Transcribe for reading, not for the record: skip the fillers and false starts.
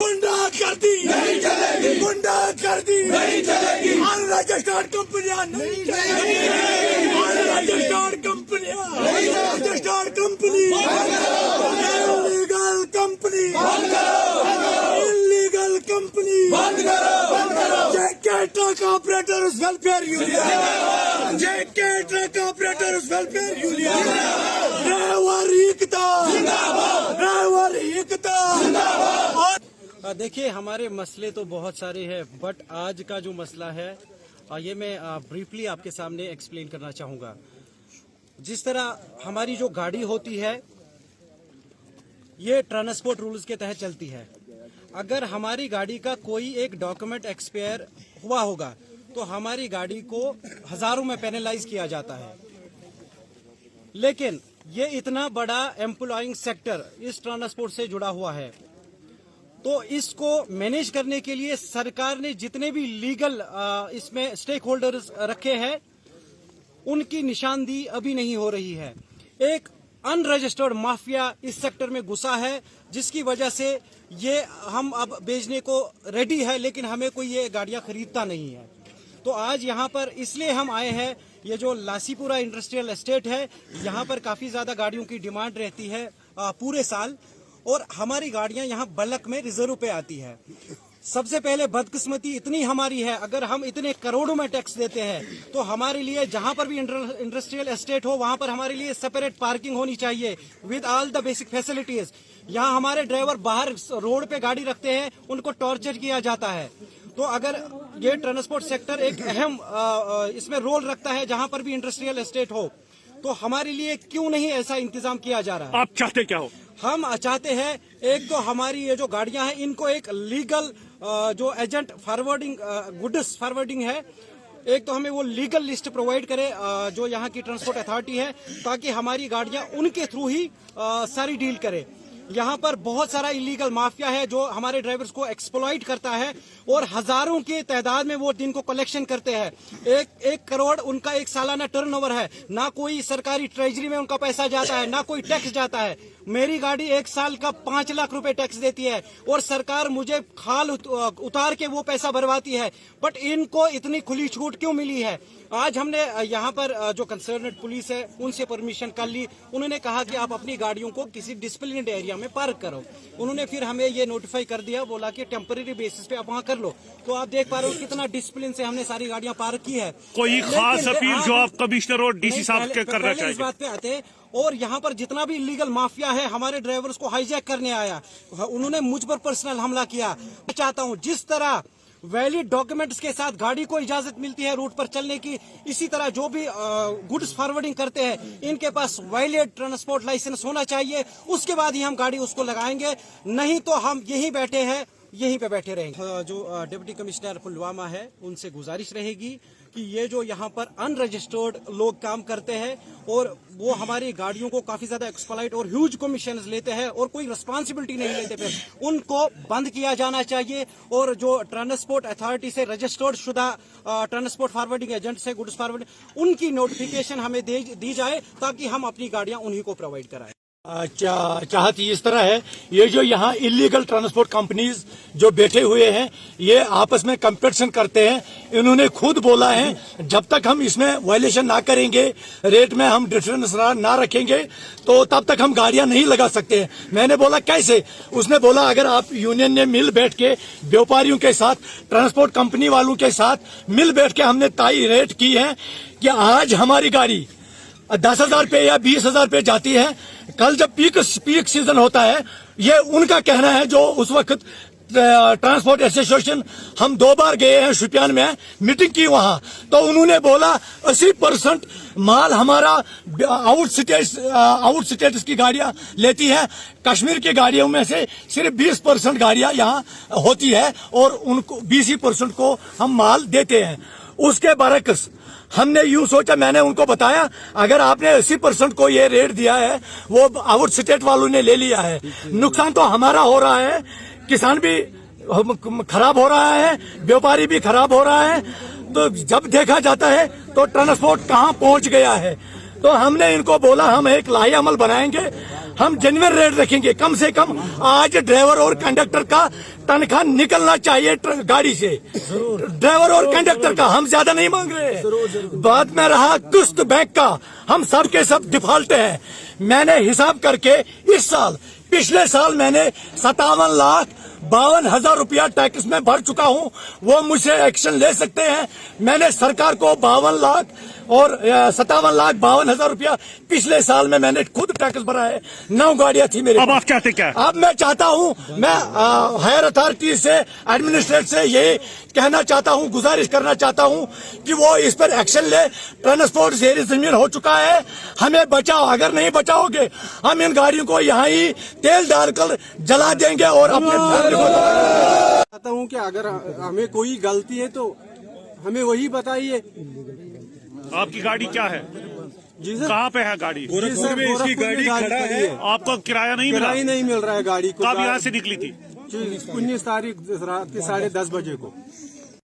गुंडागर्दी नहीं चलेगी, गुंडागर्दी नहीं चलेगी, अनरजिस्टर्ड कंपनियां नहीं चलेगी, अनरजिस्टर्ड कंपनियां, unregistered company, illegal company, illegal company, JK truck operators welfare union, JK truck operators welfare union, driver Ekta, driver Ekta. देखिए, हमारे मसले तो बहुत सारे हैं, बट आज का जो मसला है ये मैं ब्रीफली आपके सामने एक्सप्लेन करना चाहूँगा। जिस तरह हमारी जो गाड़ी होती है ये ट्रांसपोर्ट रूल्स के तहत चलती है। अगर हमारी गाड़ी का कोई एक डॉक्यूमेंट एक्सपायर हुआ होगा तो हमारी गाड़ी को हजारों में पेनलाइज किया जाता है। लेकिन ये इतना बड़ा एम्प्लॉइंग सेक्टर इस ट्रांसपोर्ट से जुड़ा हुआ है, तो इसको मैनेज करने के लिए सरकार ने जितने भी लीगल इसमें स्टेक होल्डर्स रखे हैं उनकी निशानदेही अभी नहीं हो रही है। एक अनरजिस्टर्ड माफिया इस सेक्टर में घुसा है, जिसकी वजह से ये हम अब बेचने को रेडी है, लेकिन हमें कोई ये गाड़ियां खरीदता नहीं है। तो आज यहाँ पर इसलिए हम आए हैं, ये जो लासीपुरा इंडस्ट्रियल एस्टेट है, यहाँ पर काफी ज्यादा गाड़ियों की डिमांड रहती है पूरे साल, और हमारी गाड़ियां यहाँ बल्क में रिजर्व पे आती है। सबसे पहले बदकिस्मती इतनी हमारी है, अगर हम इतने करोड़ों में टैक्स देते हैं तो हमारे लिए जहां पर भी इंडस्ट्रियल एस्टेट हो वहां पर हमारे लिए सेपरेट पार्किंग होनी चाहिए with all the basic facilities. यहाँ हमारे ड्राइवर बाहर रोड पे गाड़ी रखते हैं, उनको टॉर्चर किया जाता है। तो अगर ये ट्रांसपोर्ट सेक्टर एक अहम इसमें रोल रखता है जहां पर भी इंडस्ट्रियल एस्टेट हो, तो हमारे लिए क्यों नहीं ऐसा इंतजाम किया जा रहा है? आप चाहते क्या हो? हम चाहते हैं एक तो हमारी ये जो गाड़ियां हैं इनको एक लीगल जो एजेंट फॉरवर्डिंग गुड्स फॉरवर्डिंग है, एक तो हमें वो लीगल लिस्ट प्रोवाइड करे जो यहाँ की ट्रांसपोर्ट अथॉरिटी है, ताकि हमारी गाड़ियां उनके थ्रू ही सारी डील करे। यहाँ पर बहुत सारा इलीगल माफिया है जो हमारे ड्राइवर्स को एक्सप्लॉइट करता है और हजारों की तादाद में वो दिन को कलेक्शन करते हैं। एक करोड़ उनका एक सालाना टर्नओवर है, ना कोई सरकारी ट्रेजरी में उनका पैसा जाता है, ना कोई टैक्स जाता है। मेरी गाड़ी एक साल का 5 लाख रुपए टैक्स देती है और सरकार मुझे खाल उतार के वो पैसा भरवाती है, बट इनको इतनी खुली छूट क्यों मिली है? आज हमने यहाँ पर जो कंसर्नेड पुलिस है उनसे परमिशन कर ली। उन्होंने कहा कि आप अपनी गाड़ियों को किसी डिसिप्लिन्ड एरिया में पार्क करो। उन्होंने फिर हमें ये नोटिफाई कर दिया, बोला कि टेम्पररी बेसिस पे आप वहाँ कर लो। तो आप देख पा रहे हो कितना डिसिप्लिन से हमने सारी गाड़ियां पार्क की है। कोई खास अपील जो आप कमिश्नर और डीसी साहब के करना चाहिए? इस बात पे आते, और यहाँ पर जितना भी इलीगल माफिया है हमारे ड्राइवर्स को हाईजैक करने आया, उन्होंने मुझ पर पर्सनल हमला किया। मैं चाहता हूँ जिस तरह वैलिड डॉक्यूमेंट्स के साथ गाड़ी को इजाजत मिलती है रूट पर चलने की, इसी तरह जो भी गुड्स फॉरवर्डिंग करते हैं इनके पास वैलिड ट्रांसपोर्ट लाइसेंस होना चाहिए। उसके बाद ही हम गाड़ी उसको लगाएंगे, नहीं तो हम यहीं बैठे हैं, यहीं पे बैठे रहेंगे। जो डिप्टी कमिश्नर पुलवामा है उनसे गुजारिश रहेगी कि ये जो यहाँ पर अनरजिस्टर्ड लोग काम करते हैं और वो हमारी गाड़ियों को काफी ज्यादा एक्सप्लॉइट और ह्यूज कमीशन लेते हैं और कोई रिस्पांसिबिलिटी नहीं लेते, फिर उनको बंद किया जाना चाहिए। और जो ट्रांसपोर्ट अथॉरिटी से रजिस्टर्ड शुदा ट्रांसपोर्ट फॉरवर्डिंग एजेंट से गुड्स फॉरवर्डिंग, उनकी नोटिफिकेशन हमें दी जाए ताकि हम अपनी गाड़ियां उन्हीं को प्रोवाइड कराएं। चाहत इस तरह है, ये जो यहाँ इलीगल ट्रांसपोर्ट कंपनीज जो बैठे हुए हैं ये आपस में कंपटीशन करते हैं। इन्होंने खुद बोला है जब तक हम इसमें वायलेशन ना करेंगे, रेट में हम डिफरेंस ना रखेंगे, तो तब तक हम गाड़ियां नहीं लगा सकते हैं। मैंने बोला कैसे? उसने बोला अगर आप यूनियन ने मिल बैठ के व्यापारियों के साथ, ट्रांसपोर्ट कंपनी वालों के साथ मिल बैठ के हमने तय रेट की है कि आज हमारी गाड़ी 10,000 पे या 20,000 पे जाती है, कल जब पीक सीजन होता है, ये उनका कहना है। जो उस वक्त ट्रांसपोर्ट एसोसिएशन, हम 2 बार गए हैं शुपियान में, मीटिंग की वहां, तो उन्होंने बोला 80% माल हमारा आउट स्टेट्स की गाड़ियां लेती है, कश्मीर की गाड़ियों में से सिर्फ 20% गाड़ियां यहाँ होती है और उनको 20% को हम माल देते हैं। उसके बरक्स हमने यूं सोचा, मैंने उनको बताया अगर आपने 80% को ये रेट दिया है, वो आउट स्टेट वालों ने ले लिया है, नुकसान तो हमारा हो रहा है, किसान भी खराब हो रहा है, व्यापारी भी खराब हो रहा है। तो जब देखा जाता है तो ट्रांसपोर्ट कहाँ पहुंच गया है। तो हमने इनको बोला हम एक लाही अमल बनाएंगे, हम जेन्युइन रेट रखेंगे। कम से कम आज ड्राइवर और कंडक्टर का तनख्वाह निकलना चाहिए गाड़ी से, ड्राइवर और कंडक्टर का। हम ज्यादा नहीं मांग रहे। बाद में रहा किस्त बैंक का, हम सब के सब डिफॉल्ट हैं। मैंने हिसाब करके इस साल, पिछले साल मैंने 57,52,000 रुपया टैक्स में भर चुका हूं। वो मुझसे एक्शन ले सकते हैं। मैंने सरकार को 52 लाख और 57,52,000 रुपया पिछले साल में मैंने खुद टैक्स भरा है। 9 गाड़ियां थी मेरे। अब आप चाहते क्या? अब मैं चाहता हूं, मैं हायर अथॉरिटी से, एडमिनिस्ट्रेट से ये कहना चाहता हूं, गुजारिश करना चाहता हूं कि वो इस पर एक्शन ले। ट्रांसपोर्ट जेर जमीन हो चुका है, हमें बचाओ। अगर नहीं बचाओगे हम इन गाड़ियों को यहाँ ही तेल डालकर जला देंगे और अपने चाहता हूँ कि अगर हमें कोई गलती है तो हमें वही बताइए। आपकी गाड़ी क्या है? जी सर, कहाँ पे है गाड़ी? गोरखपुर में इसकी गाड़ी खड़ा है। आपको किराया नहीं मिला? किराया नहीं मिल रहा है गाड़ी को। कब यहाँ से निकली थी? 19 तारीख रात के 10:30 बजे को।